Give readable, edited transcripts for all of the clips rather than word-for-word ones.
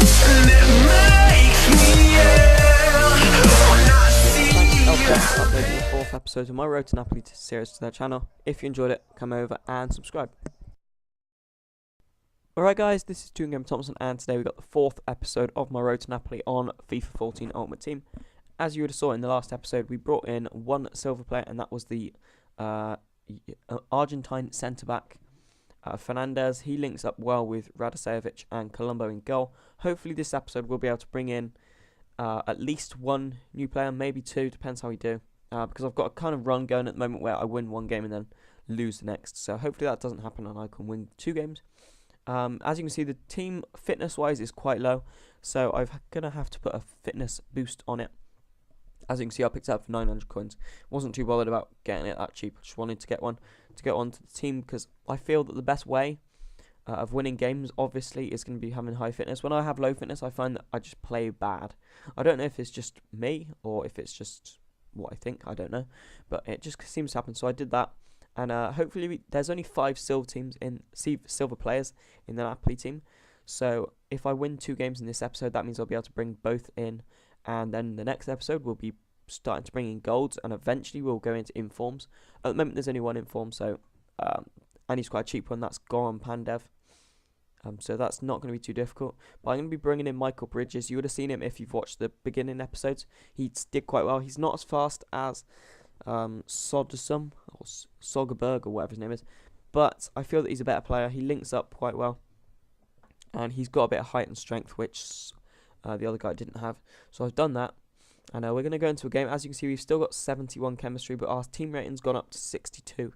and it makes me ill when I see you. Uploading the 4th episode of my Road to Napoli series to their channel. If you enjoyed it, come over and subscribe. Alright guys, this is toongamerthompson, and today we got the 4th episode of my Road to Napoli on FIFA 14 Ultimate Team. As you would have saw in the last episode, we brought in one silver player, and that was the Argentine centre-back, Fernandez. He links up well with Radicevic and Colombo in goal. Hopefully this episode we'll be able to bring in at least one new player, maybe two, depends how we do. Because I've got a kind of run going at the moment where I win one game and then lose the next. So hopefully that doesn't happen and I can win 2 games. As you can see, the team fitness-wise is quite low, so I'm going to have to put a fitness boost on it. As you can see, I picked it up for 900 coins. Wasn't too bothered about getting it that cheap. I just wanted to get one to get onto the team because I feel that the best way of winning games, obviously, is going to be having high fitness. When I have low fitness, I find that I just play bad. I don't know if it's just me or if it's just what I think. I don't know. But it just seems to happen, so I did that. And hopefully there's only 5 silver players in the Napoli team. So if I win 2 games in this episode, that means I'll be able to bring both in. And then the next episode we'll be starting to bring in golds, and eventually we'll go into informs. At the moment there's only one inform, so and he's quite a cheap one. That's Goran Pandev. So that's not going to be too difficult. But I'm going to be bringing in Michael Bridges. You would have seen him if you've watched the beginning episodes. He did quite well. He's not as fast as Soderson or Sogerberg or whatever his name is, but I feel that he's a better player. He links up quite well, and he's got a bit of height and strength, which the other guy didn't have. So I've done that, and we're going to go into a game. As you can see, we've still got 71 chemistry, but our team rating's gone up to 62,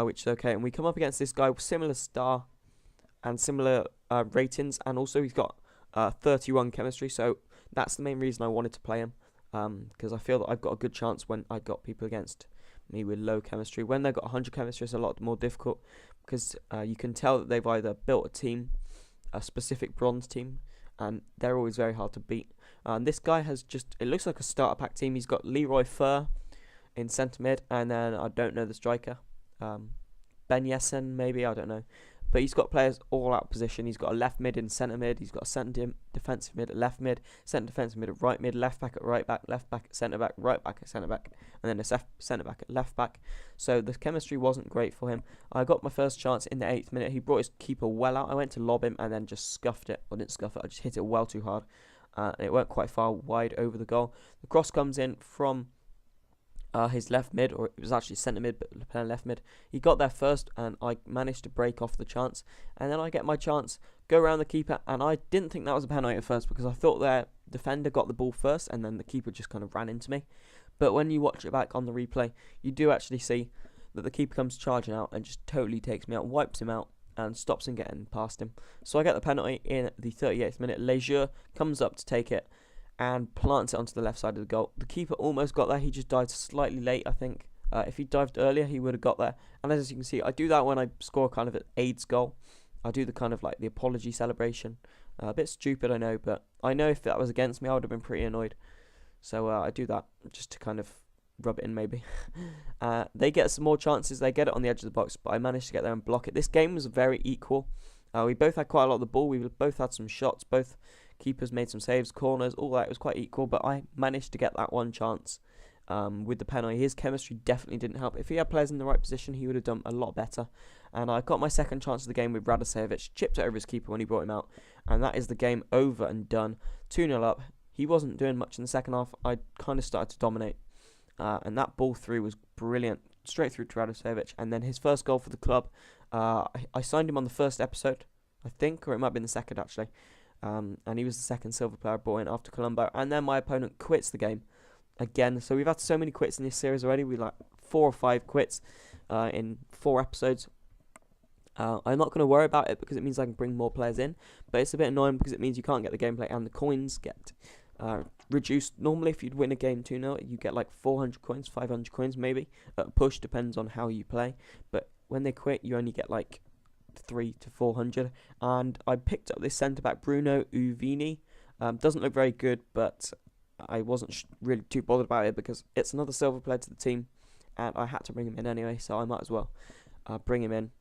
which is okay. And we come up against this guy with similar star and similar ratings, and also he's got 31 chemistry. So that's the main reason I wanted to play him. Because I feel that I've got a good chance when I got people against me with low chemistry. When they've got 100 chemistry, it's a lot more difficult, because you can tell that they've either built a team, a specific bronze team, and they're always very hard to beat. This guy has it looks like a starter pack team. He's got Leroy Fer in centre mid, and then I don't know the striker, Ben Yessen maybe, I don't know. But he's got players all out of position. He's got a left mid in centre mid. He's got a centre defensive mid at left mid, centre defensive mid at right mid, left back at right back, left back at centre back, right back at centre back, and then a centre back at left back. So the chemistry wasn't great for him. I got my first chance in the 8th minute. He brought his keeper well out. I went to lob him and then just scuffed it. I didn't scuff it. I just hit it well too hard, and it went quite far wide over the goal. The cross comes in from his left mid, or it was actually centre mid, but playing left mid. He got there first, and I managed to break off the chance. And then I get my chance, go around the keeper, and I didn't think that was a penalty at first, because I thought their defender got the ball first, and then the keeper just kind of ran into me. But when you watch it back on the replay, you do actually see that the keeper comes charging out and just totally takes me out, wipes him out, and stops him getting past him. So I get the penalty in the 38th minute. Lejeune comes up to take it and plants it onto the left side of the goal. The keeper almost got there. He just dived slightly late, I think. If he dived earlier, he would have got there. And as you can see, I do that when I score kind of an AIDS goal. I do the kind of like the apology celebration. A bit stupid, I know, but I know if that was against me, I would have been pretty annoyed. So I do that just to kind of rub it in, maybe. They get some more chances. They get it on the edge of the box, but I managed to get there and block it. This game was very equal. We both had quite a lot of the ball. We both had some shots. Both keepers made some saves, corners, all that. It was quite equal, but I managed to get that one chance with the penalty. His chemistry definitely didn't help. If he had players in the right position, he would have done a lot better. And I got my second chance of the game with Radicevic, chipped it over his keeper when he brought him out, and that is the game over and done. 2-0 up. He wasn't doing much in the second half. I kind of started to dominate, and that ball through was brilliant, straight through to Radicevic. And then his first goal for the club, I signed him on the first episode, I think, or it might have been the second actually. And he was the second silver player I brought in after Colombo. And then my opponent quits the game again. So we've had so many quits in this series already. We like 4 or 5 quits in 4 episodes. I'm not going to worry about it because it means I can bring more players in. But it's a bit annoying because it means you can't get the gameplay and the coins get reduced. Normally, if you'd win a game 2-0, you get like 400 coins, 500 coins maybe. Push depends on how you play. But when they quit, you only get like 300 to 400, and I picked up this centre back Bruno Uvini. Doesn't look very good, but I wasn't really too bothered about it because it's another silver player to the team, and I had to bring him in anyway, so I might as well bring him in.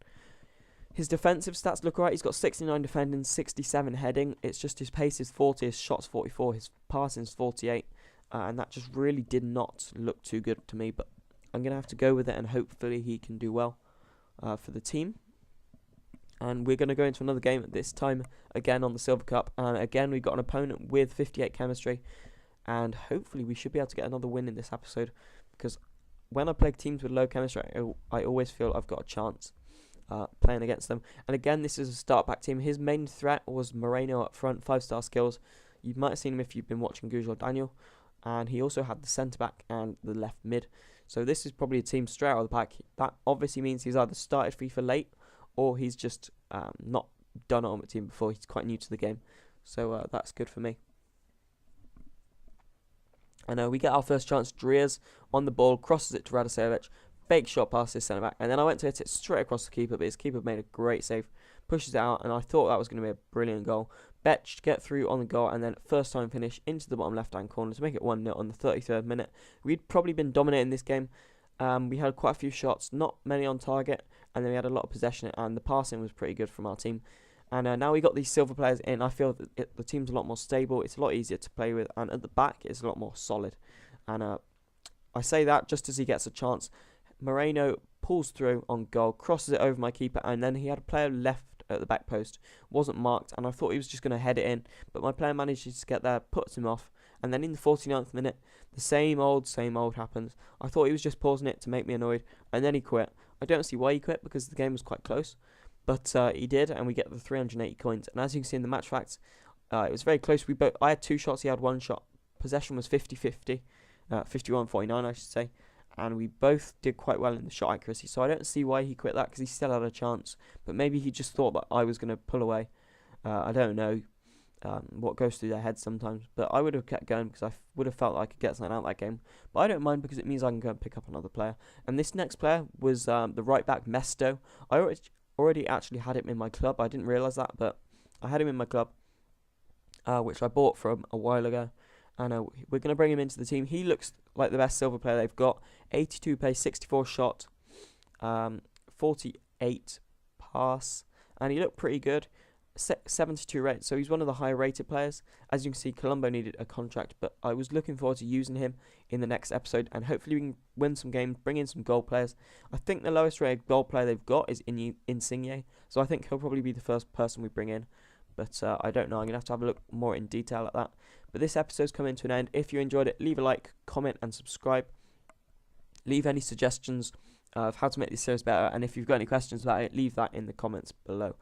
His defensive stats look alright. He's got 69 defending, 67 heading. It's just his pace is 40, his shots 44, his passing is 48. And that just really did not look too good to me. But I'm going to have to go with it, and hopefully he can do well for the team. And we're going to go into another game at this time, again on the Silver Cup. And again, we've got an opponent with 58 chemistry. And hopefully we should be able to get another win in this episode. Because when I play teams with low chemistry, I always feel I've got a chance playing against them. And again, this is a start-back team. His main threat was Moreno up front, 5-star skills. You might have seen him if you've been watching Goujo Daniel. And he also had the centre-back and the left mid. So this is probably a team straight out of the pack. That obviously means he's either started FIFA late, or he's just not done it on the team before. He's quite new to the game. So that's good for me. And we get our first chance. Driers on the ball, crosses it to Radicevic. Fake shot past his centre back, and then I went to hit it straight across the keeper, but his keeper made a great save, pushes it out, and I thought that was going to be a brilliant goal. Betch to get through on the goal, and then first time finish into the bottom left hand corner to make it 1-0 on the 33rd minute. We'd probably been dominating this game. We had quite a few shots, not many on target, and then we had a lot of possession, and the passing was pretty good from our team. And now we got these silver players in. I feel that the team's a lot more stable. It's a lot easier to play with, and at the back it's a lot more solid. And I say that just as he gets a chance. Moreno pulls through on goal, crosses it over my keeper, and then he had a player left at the back post, wasn't marked, and I thought he was just going to head it in, but my player manages to get there, puts him off, and then in the 49th minute, the same old happens. I thought he was just pausing it to make me annoyed, and then he quit. I don't see why he quit, because the game was quite close, but he did, and we get the 380 coins, and as you can see in the match facts, it was very close. I had 2 shots, he had 1 shot. Possession was 50-50, 51-49 I should say. And we both did quite well in the shot accuracy. So I don't see why he quit that, because he still had a chance. But maybe he just thought that I was going to pull away. I don't know what goes through their heads sometimes. But I would have kept going, because I would have felt like I could get something out of that game. But I don't mind, because it means I can go and pick up another player. And this next player was the right back, Mesto. I already actually had him in my club. I didn't realise that, but I had him in my club, which I bought from a while ago. And we're going to bring him into the team. He looks like the best silver player they've got. 82 pace, 64 shot, 48 pass. And he looked pretty good. 72 rate. So he's one of the higher rated players. As you can see, Colombo needed a contract. But I was looking forward to using him in the next episode. And hopefully we can win some games, bring in some goal players. I think the lowest rated goal player they've got is Insigne. So I think he'll probably be the first person we bring in. But I don't know. I'm going to have a look more in detail at that. But this episode's coming to an end. If you enjoyed it, leave a like, comment and subscribe. Leave any suggestions of how to make this series better. And if you've got any questions about it, leave that in the comments below.